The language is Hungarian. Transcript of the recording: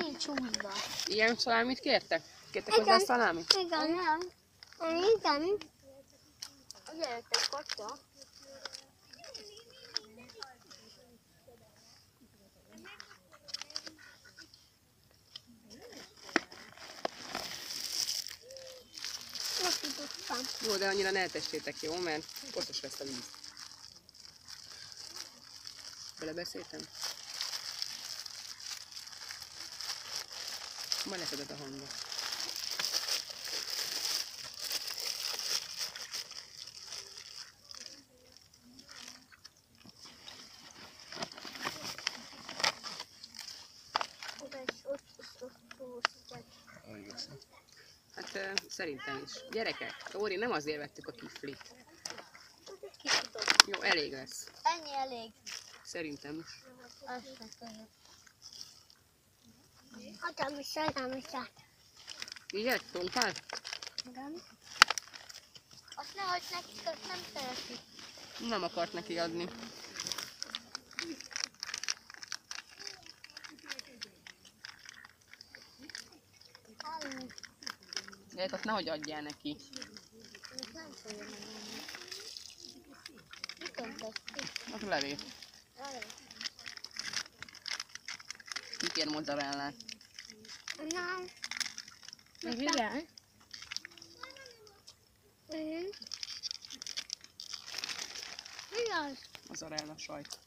nincs húzva. Ilyen szalámit kértek? Kértek hozzá a szalámit? Igen. Igen. Ugye jött egy kocka. Jó, de annyira ne etessétek, jó? Mert koszos lesz a víz. Belebeszéltem? Majd leszeded a hangot. Hát szerintem is. Gyerekek, Tóri, nem azért vettük a kiflit. Jó, elég lesz. Ennyi elég. Szerintem is. Adtam is, adtam is. Igen, tontál? Igen. Azt ne hagyd nekik, azt nem szeretik. Nem akart neki adni. Gyerek, azt nehogy adjál neki. Nem fogja megenni. Mit öntött ki? Az levét. Ki kér mozzarellát? Nem. Igen. Mi az? Mozzarella sajt.